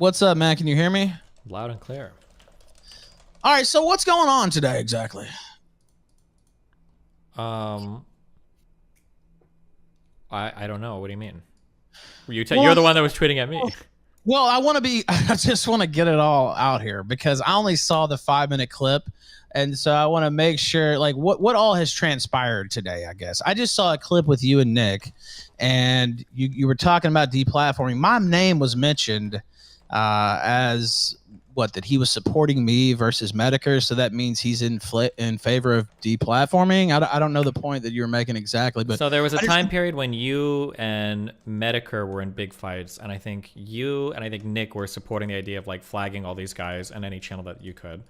What's up, man? Can you hear me? Loud and clear. All right, so what's going on today exactly? I don't know. What do you mean? You're the one that was tweeting at me. Well, I just want to get it all out here because I only saw the 5-minute clip. And so I want to make sure, like, what all has transpired today, I guess. I just saw a clip with you and Nick, and you were talking about deplatforming. My name was mentioned as that he was supporting me versus Metokur, so that means he's in favor of deplatforming. I don't know the point that you were making exactly, but so there was a time period when you and Metokur were in big fights, and I think you and Nick were supporting the idea of like flagging all these guys and any channel that you could.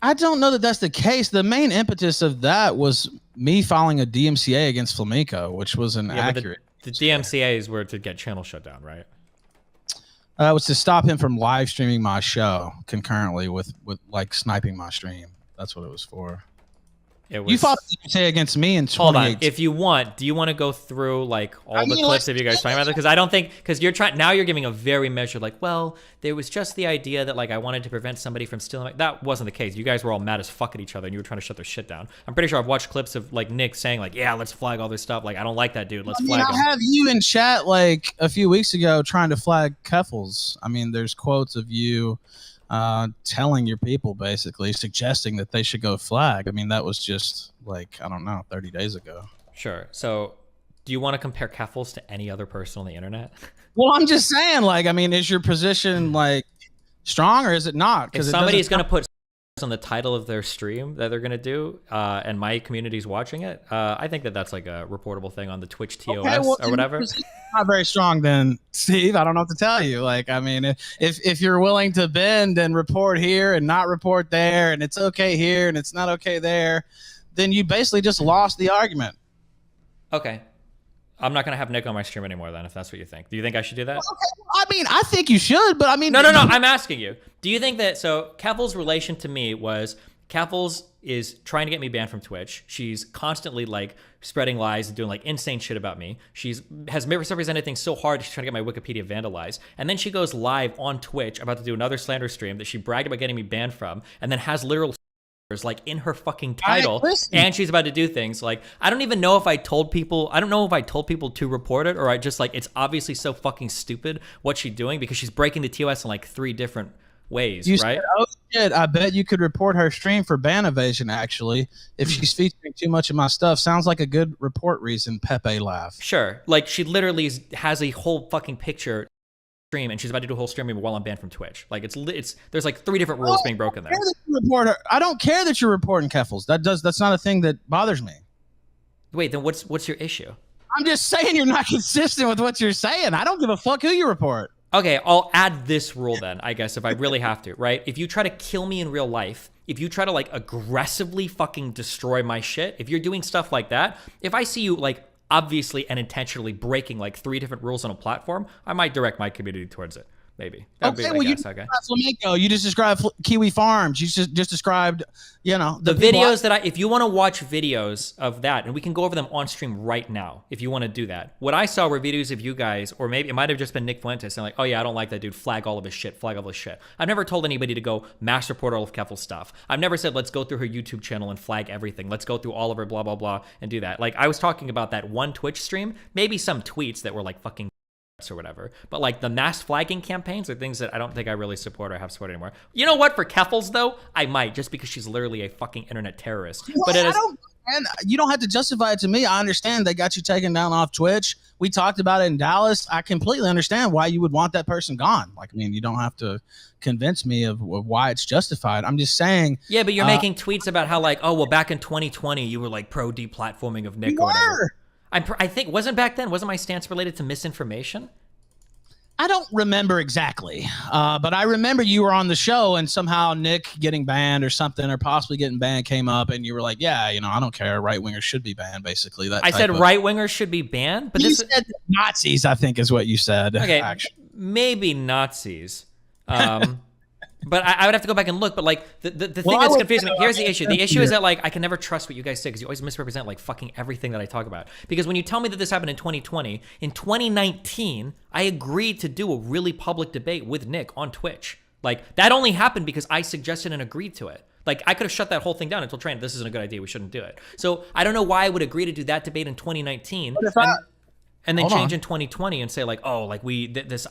I don't know that that's the case. The main impetus of that was me filing a DMCA against Flamenco, which was an accurate. The DMCAs were to get channel shut down, right? It was to stop him from live streaming my show concurrently with like sniping my stream. That's what it was for. You fought DMCA against me in 2018. Hold on. If you want, do you want to go through like all the clips of you guys talking about it? Because I don't think, because you're giving a very measured, like, well, there was just the idea that like I wanted to prevent somebody from stealing. That wasn't the case. You guys were all mad as fuck at each other and you were trying to shut their shit down. I'm pretty sure I've watched clips of like Nick saying like, yeah, let's flag all this stuff. Like, I don't like that dude. Let's flag him. I have you in chat like a few weeks ago trying to flag Keffels. I mean, there's quotes of you telling your people, basically suggesting that they should go flag. I mean, that was just like, I don't know, 30 days ago. Sure. So do you want to compare Keffels to any other person on the internet? Well, I'm just saying, like, I mean, is your position like strong or is it not? Because somebody's going to put on the title of their stream that they're going to do and my community's watching it, I think that that's like a reportable thing on the Twitch TOS or whatever. Not very strong then, Steve. I don't know what to tell you. Like, I mean, if you're willing to bend and report here and not report there, and it's okay here and it's not okay there, then you basically just lost the argument. Okay. I'm not going to have Nick on my stream anymore then, if that's what you think. Do you think I should do that? Okay. I mean, I think you should, but I mean... No. I'm asking you. Do you think that... So, Keffels' relation to me was... Keffels is trying to get me banned from Twitch. She's constantly, like, spreading lies and doing, like, insane shit about me. Has misrepresented things so hard, she's trying to get my Wikipedia vandalized. And then she goes live on Twitch about to do another slander stream that she bragged about getting me banned from, and then has literal... like in her fucking title, and she's about to do things like I don't even know if I told people. I don't know if I told people to report it or I just like it's obviously so fucking stupid what she's doing because she's breaking the TOS in like 3 different ways, right? Said, oh shit! I bet you could report her stream for ban evasion. Actually, if she's featuring too much of my stuff, sounds like a good report reason. Pepe laugh. Sure, like she literally has a whole fucking picture. Stream and she's about to do a whole stream while I'm banned from Twitch. Like it's there's like 3 different rules being broken there. I don't care that you're reporting Keffels. That's not a thing that bothers me. Wait, then what's your issue? I'm just saying you're not consistent with what you're saying. I don't give a fuck who you report. Okay, I'll add this rule then, I guess, if I really have to, right? If you try to kill me in real life, if you try to like aggressively fucking destroy my shit, if you're doing stuff like that, if I see you like obviously and intentionally breaking like 3 different rules on a platform, I might direct my community towards it. Maybe. That'd be, well, Flamenco. You just described Kiwi Farms. You just described, you know, the videos that if you want to watch videos of that, and we can go over them on stream right now, if you want to do that. What I saw were videos of you guys, or maybe it might have just been Nick Fuentes saying like, oh yeah, I don't like that dude, flag all of his shit, flag all of his shit. I've never told anybody to go mass report all of Keffel's stuff. I've never said, let's go through her YouTube channel and flag everything. Let's go through all of her blah, blah, blah, and do that. Like I was talking about that one Twitch stream, maybe some tweets that were like fucking or whatever, but like the mass flagging campaigns are things that I don't think I really support or have supported anymore. You know what? For Keffels though, I might, just because she's literally a fucking internet terrorist. Well, but and you don't have to justify it to me. I understand they got you taken down off Twitch. We talked about it in Dallas. I completely understand why you would want that person gone. Like, I mean, you don't have to convince me of why it's justified. I'm just saying. Yeah, but you're making tweets about how like, oh, well, back in 2020, you were like pro deplatforming of Nick or whatever. I think, wasn't my stance related to misinformation? I don't remember exactly, but I remember you were on the show and somehow Nick getting banned or something, or possibly getting banned came up, and you were like, yeah, you know, I don't care. Right-wingers should be banned, basically. I said right-wingers should be banned? But you said Nazis, I think is what you said. Okay, maybe Nazis. But I would have to go back and look. But like the thing that's confusing me, here's the issue. The issue is that like I can never trust what you guys say because you always misrepresent like fucking everything that I talk about. Because when you tell me that this happened in 2020, in 2019, I agreed to do a really public debate with Nick on Twitch. Like that only happened because I suggested and agreed to it. Like I could have shut that whole thing down until Trent, this isn't a good idea. We shouldn't do it. So I don't know why I would agree to do that debate in 2019. And then change in 2020 and say like, oh, like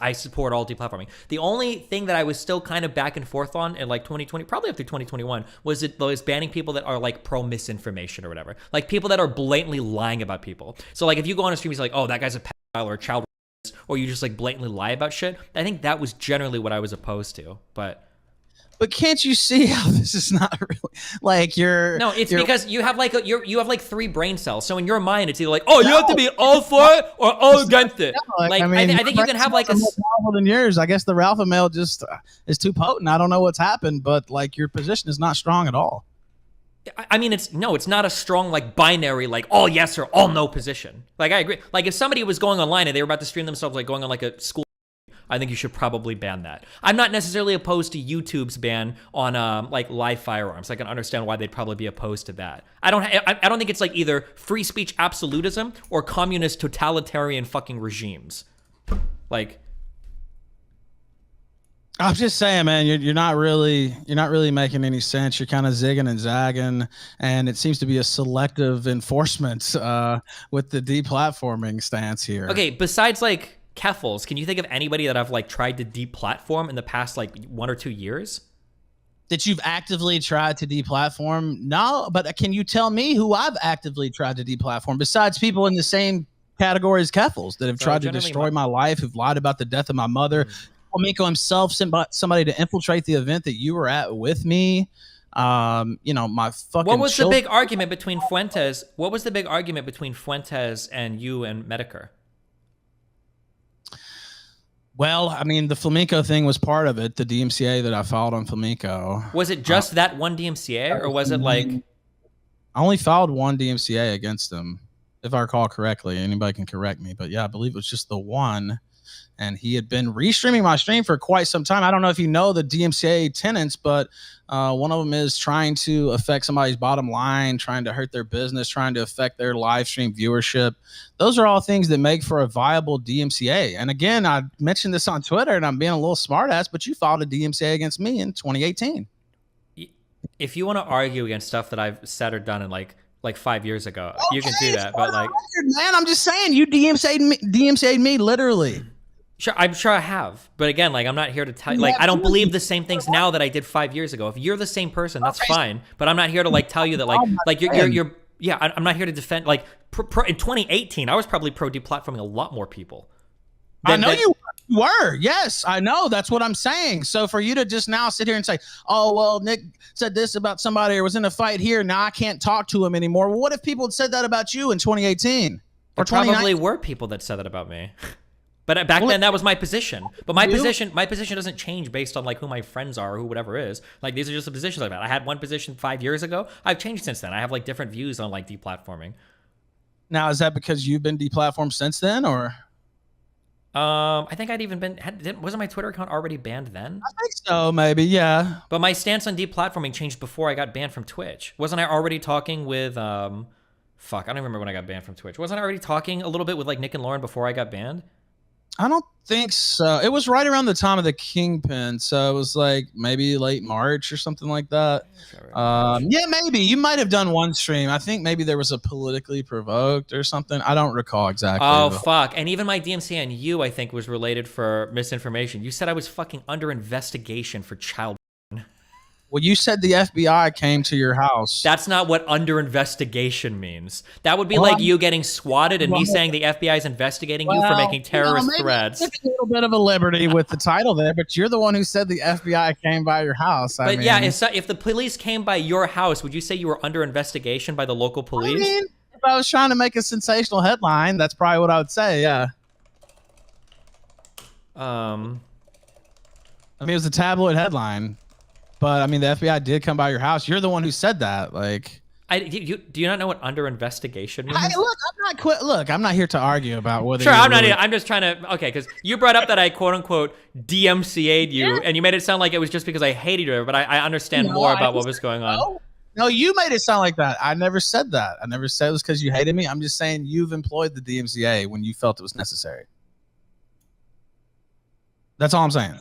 I support all deplatforming. The only thing that I was still kind of back and forth on in like 2020, probably up through 2021, was banning people that are like pro misinformation or whatever. Like people that are blatantly lying about people. So like if you go on a stream, he's like, oh, that guy's a pedophile or a child rapist, or you just like blatantly lie about shit. I think that was generally what I was opposed to. But can't you see how this is not really like No, it's because you have like you have like 3 brain cells. So in your mind, it's either like, oh, you have to be all for it or all against it. No, like I think you can have like a more powerful than yours. I guess the alpha male just is too potent. I don't know what's happened, but like your position is not strong at all. I mean, it's not a strong like binary like all yes or all no position. Like I agree. Like if somebody was going online and they were about to stream themselves like going on like a school, I think you should probably ban that. I'm not necessarily opposed to YouTube's ban on like live firearms. I can understand why they'd probably be opposed to that. I don't think it's like either free speech absolutism or communist totalitarian fucking regimes. Like, I'm just saying, man, you're not really making any sense. You're kind of zigging and zagging, and it seems to be a selective enforcement with the deplatforming stance here. Okay, besides like Keffels, can you think of anybody that I've like tried to deplatform in the past like 1 or 2 years? That you've actively tried to deplatform? No, but can you tell me who I've actively tried to deplatform besides people in the same category as Keffels that have tried to destroy my life, who've lied about the death of my mother? Miko himself sent somebody to infiltrate the event that you were at with me. You know, my fucking. What was the big argument between Fuentes? What was the big argument between Fuentes and you and Metokur? Well, I mean, the Flamenco thing was part of it. The DMCA that I filed on Flamenco. Was it just that one DMCA, or was it like? I only filed one DMCA against him, if I recall correctly. Anybody can correct me, but yeah, I believe it was just the one. And he had been restreaming my stream for quite some time. I don't know if you know the DMCA tenets, but one of them is trying to affect somebody's bottom line, trying to hurt their business, trying to affect their live stream viewership. Those are all things that make for a viable DMCA. And again, I mentioned this on Twitter, and I'm being a little smartass, but you filed a DMCA against me in 2018. If you want to argue against stuff that I've said or done in like 5 years ago, you can do that. But like, man, I'm just saying, you DMCA'd me literally. Sure, I'm sure I have, but again, like I'm not here to tell you. Like I don't believe the same things now that I did 5 years ago. If you're the same person, that's fine. But I'm not here to like tell you that like you're yeah. I'm not here to defend. Like in 2018, I was probably pro deplatforming a lot more people. I know you were. Yes, I know. That's what I'm saying. So for you to just now sit here and say, "Oh well, Nick said this about somebody or was in a fight here. Now I can't talk to him anymore." Well, what if people had said that about you in 2018 or 2019? Probably were people that said that about me. But back then, that was my position. But my position doesn't change based on like who my friends are or who whatever is. Like these are just the positions I've had. I had one position 5 years ago. I've changed since then. I have like different views on like deplatforming. Now, is that because you've been deplatformed since then, or? I think I'd even been. Wasn't my Twitter account already banned then? I think so, maybe, yeah. But my stance on deplatforming changed before I got banned from Twitch. Wasn't I already talking with fuck? I don't remember when I got banned from Twitch. Wasn't I already talking a little bit with like Nick and Lauren before I got banned? I don't think so. It was right around the time of the Kingpin, so it was like maybe late March or something like that. Yeah, maybe. You might have done one stream. I think maybe there was a politically provoked or something. I don't recall exactly. Oh, fuck. And even my DMCA on you, I think, was related for misinformation. You said I was fucking under investigation for child. Well, you said the FBI came to your house. That's not what under investigation means. That would be like you getting swatted and me saying the FBI is investigating you for making terrorist threats. A little bit of a liberty with the title there, but you're the one who said the FBI came by your house. I mean, yeah, if the police came by your house, would you say you were under investigation by the local police? I mean, if I was trying to make a sensational headline, that's probably what I would say, yeah. I mean, it was a tabloid headline. But I mean, the FBI did come by your house. You're the one who said that. Like, do you not know what under investigation means? Hey, look, not quit. Look, I'm not here to argue about whether. Sure, I'm not. Really... I'm just trying to. Okay, because you brought up that I quote unquote DMCA'd you, and you made it sound like it was just because I hated you. But I understand more about what was going on. No, you made it sound like that. I never said that. I never said it was because you hated me. I'm just saying you've employed the DMCA when you felt it was necessary. That's all I'm saying.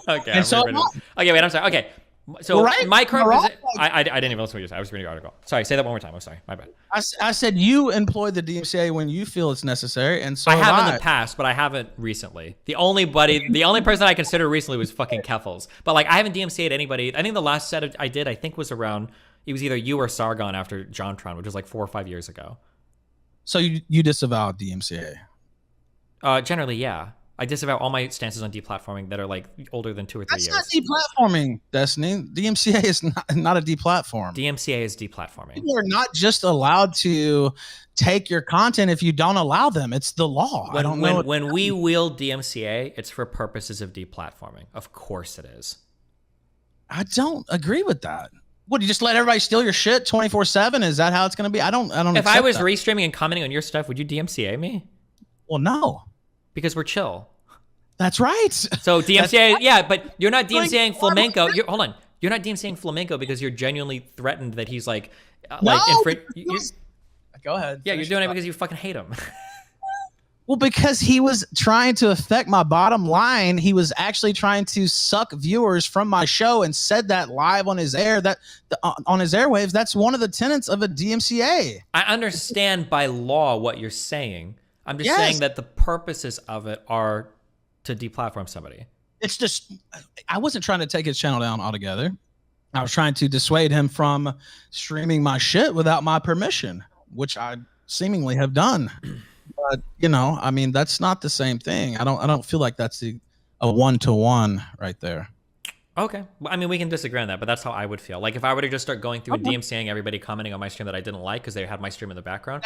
Okay. And so okay, wait. I'm sorry. Okay. So my current position, I didn't even listen to what you said. I was reading your article. Sorry, say that one more time. I'm sorry. My bad. I said you employed the DMCA when you feel it's necessary, and so I have in the past, but I haven't recently. The only person I considered recently was fucking Keffels. But like, I haven't DMCA'd anybody. I think the last set I did, I think, was around. It was either you or Sargon after JonTron, which was like 4 or 5 years ago. So you disavowed DMCA? Generally, yeah. I disavow all my stances on deplatforming that are like older than 2 or 3 years. That's not deplatforming, Destiny. DMCA is not a deplatform. DMCA is deplatforming. People are not just allowed to take your content if you don't allow them. It's the law. I don't know. When we wield DMCA, it's for purposes of deplatforming. Of course it is. I don't agree with that. What, you just let everybody steal your shit 24/7? Is that how it's going to be? I don't. If I was restreaming and commenting on your stuff, would you DMCA me? Well, no. Because we're chill. That's right. So DMCA, yeah, but you're not DMCAing Flamenco. Hold on. You're not DMCAing Flamenco because you're genuinely threatened that he's like go ahead. Yeah, you're doing it because you fucking hate him. Well, because he was trying to affect my bottom line. He was actually trying to suck viewers from my show and said that live on his on his airwaves. That's one of the tenets of a DMCA. I understand by law what you're saying. I'm just saying that the purposes of it are to deplatform somebody. It's just, I wasn't trying to take his channel down altogether. I was trying to dissuade him from streaming my shit without my permission, which I seemingly have done. But I mean, that's not the same thing. I don't feel like that's a 1-to-1 right there. Okay. Well, I mean, we can disagree on that, but that's how I would feel. Like if I were to just start going through and DMCAing everybody commenting on my stream that I didn't like because they had my stream in the background.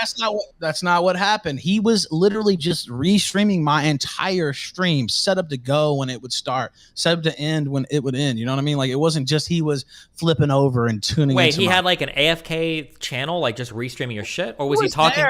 That's not what happened. He was literally just restreaming my entire stream, set up to go when it would start, set up to end when it would end. You know what I mean? Like it wasn't just he was flipping over and tuning. Wait, he had like an AFK channel, like just restreaming your shit, or was he talking?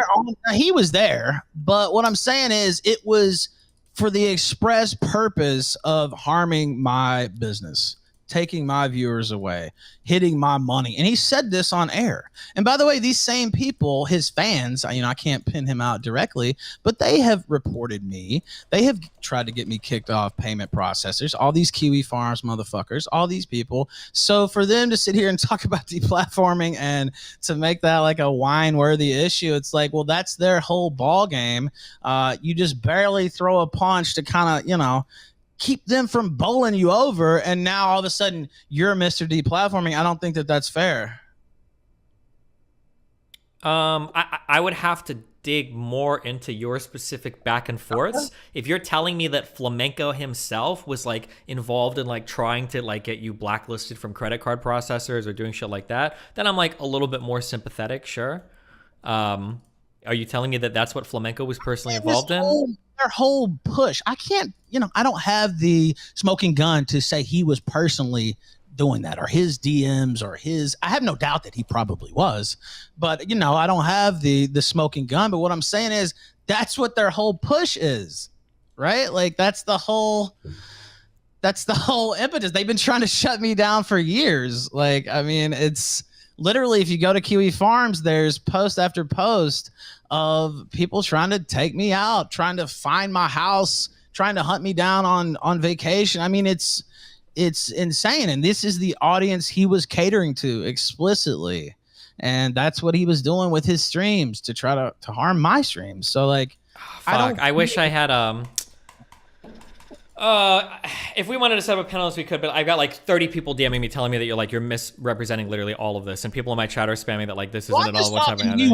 He was there, but what I'm saying is it was for the express purpose of harming my business, taking my viewers away, hitting my money. And he said this on air. And by the way, these same people, his fans, I can't pin him out directly, but they have reported me. They have tried to get me kicked off payment processors, all these Kiwi Farms motherfuckers, all these people. So for them to sit here and talk about deplatforming and to make that like a wine-worthy issue, it's like, well, that's their whole ball game. You just barely throw a punch to kind of, keep them from bowling you over, and now all of a sudden you're Mr. Deplatforming. I don't think that that's fair. I would have to dig more into your specific back and forths. If you're telling me that Flamenco himself was like involved in like trying to like get you blacklisted from credit card processors or doing shit like that, then I'm like a little bit more sympathetic. Sure. Are you telling me that that's what Flamenco was personally involved in? Their whole push. I can't, I don't have the smoking gun to say he was personally doing that or his DMs or I have no doubt that he probably was, but I don't have the smoking gun. But what I'm saying is that's what their whole push is, right? Like that's the whole impetus. They've been trying to shut me down for years. Like, I mean, it's literally, if you go to Kiwi Farms, there's post after post of people trying to take me out, trying to find my house, trying to hunt me down on vacation. I mean, it's insane. And this is the audience he was catering to explicitly. And that's what he was doing with his streams to try to harm my streams. So like, I wish I had, if we wanted to set up a panel, we could, but I've got like 30 people DMing me telling me that you're misrepresenting literally all of this, and people in my chat are spamming that like this isn't at all what's happening.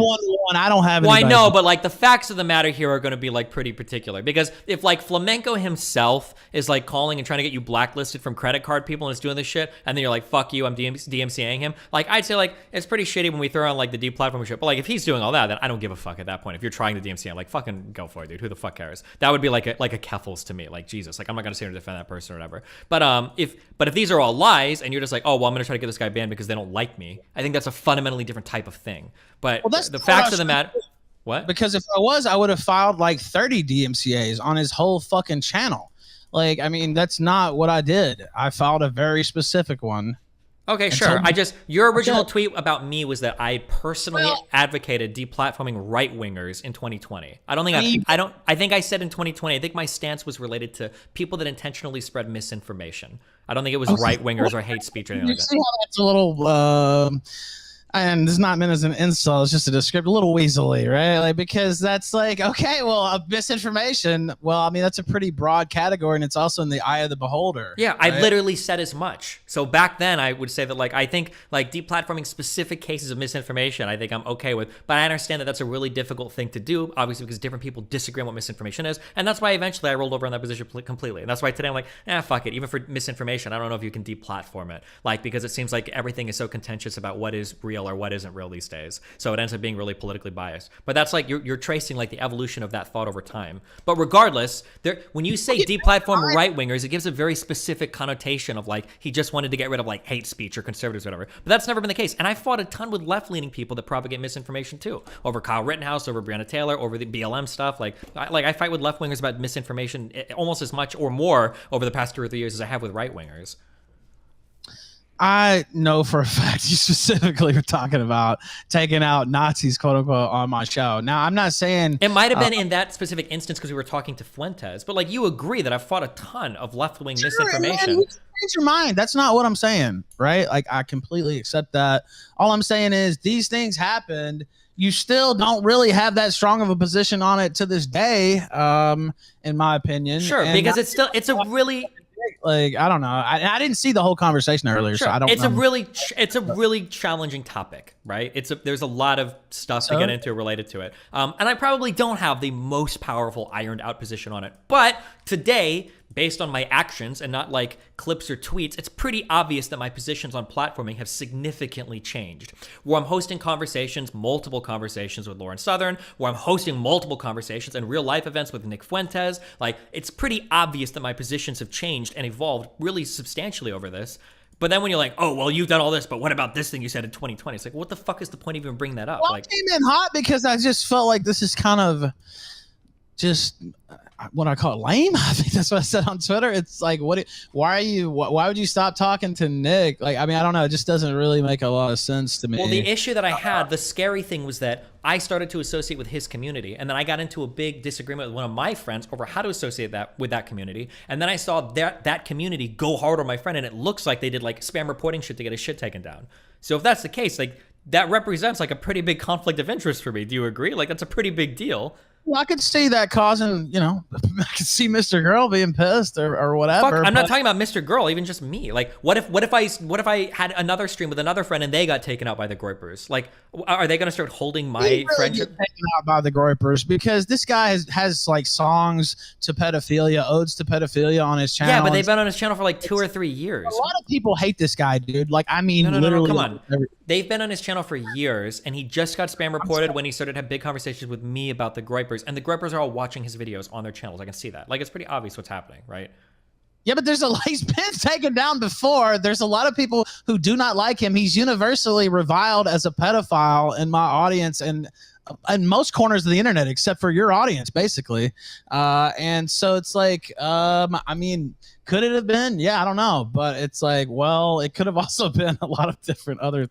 I don't have. Well, I know, but like the facts of the matter here are going to be like pretty particular, because if like Flamenco himself is like calling and trying to get you blacklisted from credit card people and is doing this shit, and then you're like, fuck you, I'm DMCAing him. Like I'd say like it's pretty shitty when we throw on like the deplatforming shit, but like if he's doing all that, then I don't give a fuck at that point. If you're trying to DMCA, like fucking go for it, dude. Who the fuck cares? That would be like a Keffels to me. Like Jesus, like I'm not going to sit here and defend that person or whatever. But if these are all lies and you're just like, oh, well, I'm going to try to get this guy banned because they don't like me, I think that's a fundamentally different type of thing. But the facts of the matter. What? Because if I would have filed like 30 DMCAs on his whole fucking channel. Like, I mean, that's not what I did. I filed a very specific one. Okay, sure. Your original tweet about me was that I personally advocated deplatforming right-wingers in 2020. I think I said in 2020, I think my stance was related to people that intentionally spread misinformation. I don't think it was right-wingers or hate speech or anything like that. See how that's a little and it's not meant as an insult, it's just a description, a little weaselly, right? Like, because that's like, okay, well, misinformation, well, I mean, that's a pretty broad category, and it's also in the eye of the beholder. Yeah, right? I literally said as much. So back then, I would say that, like, I think, like, deplatforming specific cases of misinformation, I think I'm okay with, but I understand that that's a really difficult thing to do, obviously, because different people disagree on what misinformation is, and that's why eventually I rolled over on that position completely, and that's why today I'm like, fuck it, even for misinformation, I don't know if you can deplatform it, like, because it seems like everything is so contentious about what is real or what isn't real these days. So it ends up being really politically biased. But that's like you're tracing like the evolution of that thought over time. But regardless, when you say deplatform right-wingers, it gives a very specific connotation of like he just wanted to get rid of like hate speech or conservatives or whatever. But that's never been the case. And I fought a ton with left-leaning people that propagate misinformation too. Over Kyle Rittenhouse, over Breonna Taylor, over the BLM stuff. Like I fight with left-wingers about misinformation almost as much or more over the past 2 or 3 years as I have with right-wingers. I know for a fact you specifically were talking about taking out Nazis, quote unquote, on my show. Now, I'm not saying it might have been in that specific instance because we were talking to Fuentes, but like you agree that I've fought a ton of left-wing misinformation. Man, change your mind. That's not what I'm saying, right? Like I completely accept that. All I'm saying is these things happened. You still don't really have that strong of a position on it to this day, in my opinion. Sure, and because it's a really. Like I don't know. I didn't see the whole conversation earlier, sure. So I don't. It's a really challenging topic, right? There's a lot of stuff to get into related to it, and I probably don't have the most powerful ironed out position on it. But today, based on my actions and not like clips or tweets, it's pretty obvious that my positions on platforming have significantly changed. Where I'm hosting conversations, multiple conversations with Lauren Southern, where I'm hosting multiple conversations and real life events with Nick Fuentes, like it's pretty obvious that my positions have changed and evolved really substantially over this. But then when you're like, oh, well, you've done all this, but what about this thing you said in 2020? It's like, what the fuck is the point of even bringing that up? Well, like, I came in hot because I just felt like this is kind of just what I call it, lame. I think that's what I said on Twitter. It's like, why would you stop talking to Nick? Like, I mean, I don't know. It just doesn't really make a lot of sense to me. Well, the issue that I had, the scary thing was that I started to associate with his community. And then I got into a big disagreement with one of my friends over how to associate that with that community. And then I saw that community go hard on my friend. And it looks like they did like spam reporting shit to get his shit taken down. So if that's the case, like that represents like a pretty big conflict of interest for me. Do you agree? Like that's a pretty big deal. Well, I could see that causing, I could see MrGirl being pissed or whatever. Fuck, I'm not talking about MrGirl, even just me. Like, what if I had another stream with another friend and they got taken out by the Groypers? Like, are they going to start holding my friendship? Taken out by the Groypers because this guy has like songs to pedophilia, odes to pedophilia on his channel. Yeah, but they've been on his channel for like 2 or 3 years. A lot of people hate this guy, dude. Like, I mean, no, literally. Come on. They've been on his channel for years, and he just got spam reported when he started to have big conversations with me about the Groypers. And the Groypers are all watching his videos on their channels. I can see that. Like, it's pretty obvious what's happening, right? Yeah, but he's been taken down before. There's a lot of people who do not like him. He's universally reviled as a pedophile in my audience and in most corners of the internet, except for your audience, basically. And so it's like, I mean, could it have been? Yeah, I don't know. But it's like, well, it could have also been a lot of different other.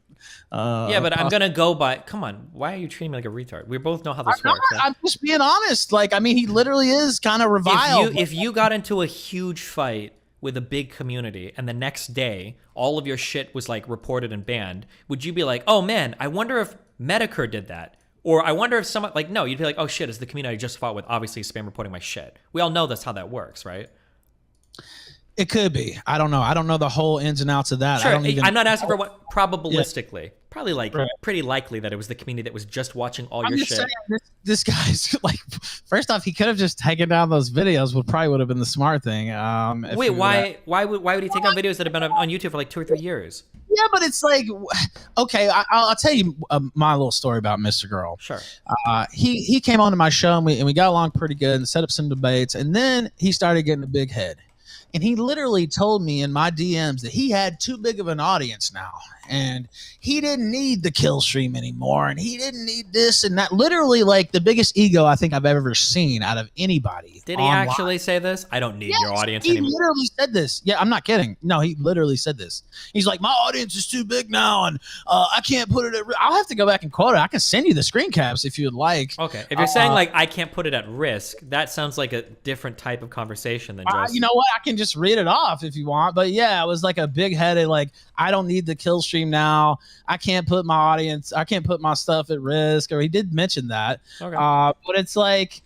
Yeah, but I'm going to go by. Come on. Why are you treating me like a retard? We both know how this works. Right? I'm just being honest. Like, I mean, he literally is kind of reviled. If you got into a huge fight with a big community and the next day all of your shit was like reported and banned, would you be like, oh man, I wonder if Metokur did that? Or I wonder if someone, like, no, you'd be like, oh shit, is the community I just fought with obviously spam reporting my shit? We all know that's how that works, right? It could be. I don't know. I don't know the whole ins and outs of that. Sure. I'm not asking for what probabilistically. Yeah. Probably like pretty likely that it was the community that was just watching all your shit. Saying, this guy's like, first off, he could have just taken down those videos. Would have been the smart thing. Wait, why would he take down videos that have been on YouTube for like 2 or 3 years? Yeah, but it's like, okay, I'll tell you my little story about MrGirl. Sure. He came onto my show and we got along pretty good and set up some debates, and then he started getting a big head. and he literally told me in my DMs that he had too big of an audience now, and he didn't need the kill stream anymore, and he didn't need this and that. Literally, like the biggest ego I think I've ever seen out of anybody. Did he online. actually say this? I don't need your audience He anymore. literally said this. Yeah, I'm not kidding. No, he literally said this. He's like, my audience is too big now, and I can't put it at. I'll have to go back and quote it. I can send you the screen caps if you'd like. Okay, if you're saying like I can't put it at risk, that sounds like a different type of conversation than just. You know what? I can just read it off if you want. But yeah, it was like a big headed, like, I don't need the kill stream now. I can't put my audience, I can't put my stuff at risk. Or he did mention that. Okay. But it's like,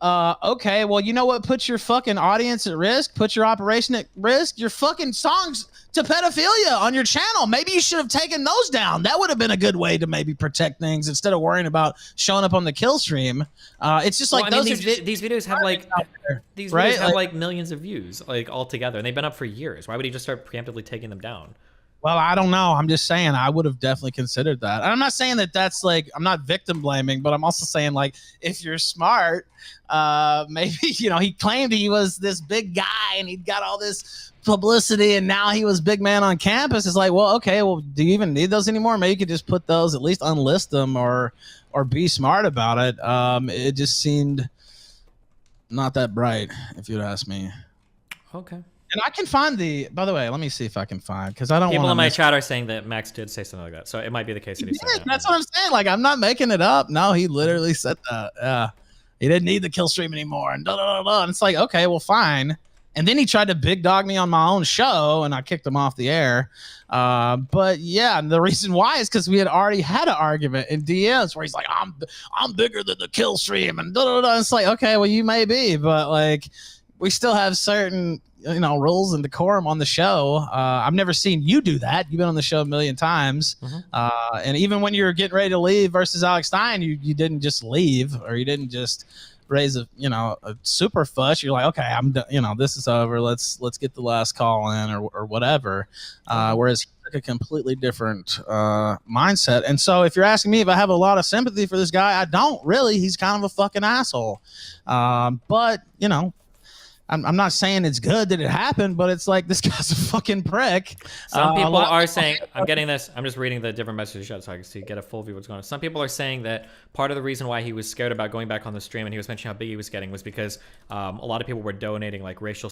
okay, well, you know what? Put your fucking audience at risk. Put your operation at risk. Your fucking songs to pedophilia on your channel. Maybe you should have taken those down. That would have been a good way to maybe protect things instead of worrying about showing up on the kill stream. It's just like, well, I mean, these videos have like these right? videos have like millions of views like all together, and they've been up for years. Why would he just start preemptively taking them down? Well, I don't know. I'm just saying I would have definitely considered that. And I'm not saying that that's like, I'm not victim blaming, but I'm also saying, like, if you're smart, maybe, you know, he claimed he was this big guy and he'd got all this publicity and now he was big man on campus. It's like, well, okay, well, do you even need those anymore? Maybe you could just put those, at least unlist them or be smart about it. It just seemed not that bright, if you'd ask me. Okay. And I can find by the way, let me see if I can find, because I don't want people in my chat are saying that Max did say something like that, so it might be the case that he said that. That's what I'm saying. Like, I'm not making it up. No, he literally said that. Yeah, he didn't need the kill stream anymore, and And it's like, okay, well, fine. And then he tried to big dog me on my own show, and I kicked him off the air. But yeah, the reason why is because we had already had an argument in DMs where he's like, I'm bigger than the kill stream, and It's like, okay, well, you may be, but like, we still have certain, you know, rules and decorum on the show. I've never seen you do that. You've been on the show a million times. And even when you were getting ready to leave versus Alex Stein, you didn't just leave, or you didn't just raise a super fuss. You're like, okay, I'm done, this is over. Let's get the last call in or whatever. Whereas he took a completely different mindset. And so if you're asking me if I have a lot of sympathy for this guy, I don't really. He's kind of a fucking asshole. But I'm not saying it's good that it happened, but it's like, this guy's a fucking prick. Some people are saying, I'm getting this, I'm just reading the different messages so I can get a full view of what's going on. Some people are saying that part of the reason why he was scared about going back on the stream and he was mentioning how big he was getting was because a lot of people were donating like racial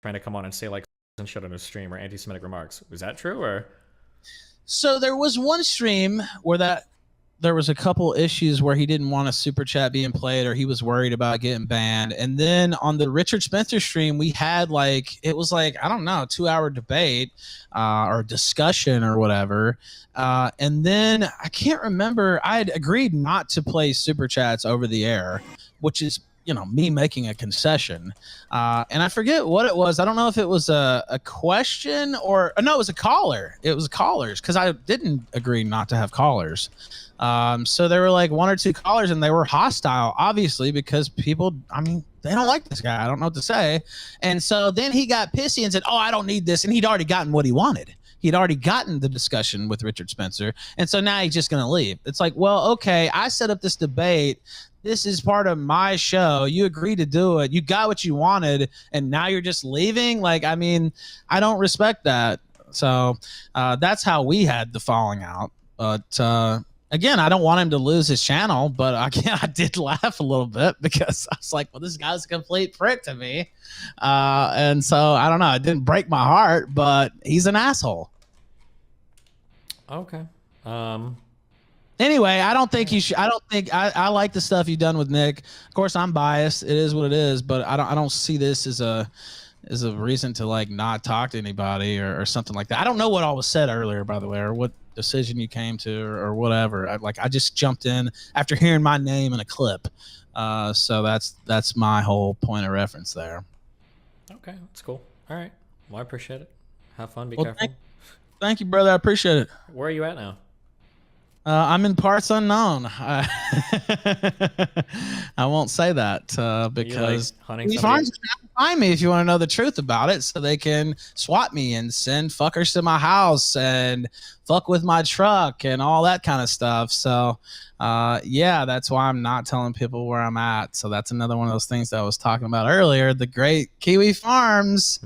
trying to come on and say like and shit on his stream or anti-Semitic remarks. Was that true? Or so there was one stream where there was a couple issues where he didn't want a super chat being played, or he was worried about getting banned. And then on the Richard Spencer stream, we had it was like, I don't know, 2-hour debate or discussion or whatever. And then I can't remember, I had agreed not to play super chats over the air, which is, me making a concession. And I forget what it was. I don't know if it was a question or no, it was a caller. It was callers, because I didn't agree not to have callers. So there were like 1 or 2 callers, and they were hostile, obviously, because people, they don't like this guy. I don't know what to say. And so then he got pissy and said, oh, I don't need this. And he'd already gotten what he wanted. He'd already gotten the discussion with Richard Spencer. And so now he's just going to leave. It's like, well, okay, I set up this debate. This is part of my show. You agreed to do it. You got what you wanted, and now you're just leaving? Like, I don't respect that. So that's how we had the falling out. But again, I don't want him to lose his channel, but I did laugh a little bit because I was like, well, this guy's a complete prick to me. And so, I don't know. It didn't break my heart, but he's an asshole. Okay. Anyway, I don't think you should. I like the stuff you've done with Nick. Of course, I'm biased. It is what it is, but I don't see this as a reason to like not talk to anybody or something like that. I don't know what all was said earlier, by the way, or what decision you came to or whatever. I just jumped in after hearing my name in a clip. So that's my whole point of reference there. Okay, that's cool. All right. Well, I appreciate it. Have fun. Be Well, careful. Thank you, brother. I appreciate it. Where are you at now? I'm in parts unknown. I won't say that because hunting Kiwi somebody? Farms is trying to find me if you want to know the truth about it, so they can swat me and send fuckers to my house and fuck with my truck and all that kind of stuff. So, yeah, that's why I'm not telling people where I'm at. So that's another one of those things that I was talking about earlier. The great Kiwi Farms.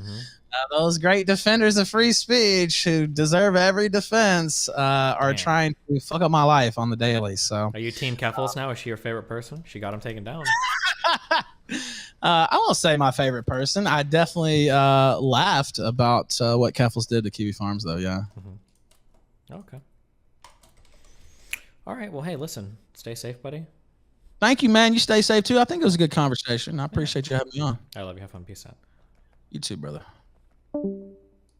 Those great defenders of free speech who deserve every defense are Damn. trying to fuck up my life on the daily. So Are you Team Keffels now? Is she your favorite person? She got him taken down. I won't say my favorite person. I definitely laughed about what Keffels did to Kiwi Farms, though. Yeah. Okay. All right. Well, hey, listen. Stay safe, buddy. Thank you, man. You stay safe too. I think it was a good conversation. I appreciate you having me on. I love you. Have fun. Peace out. You too, brother.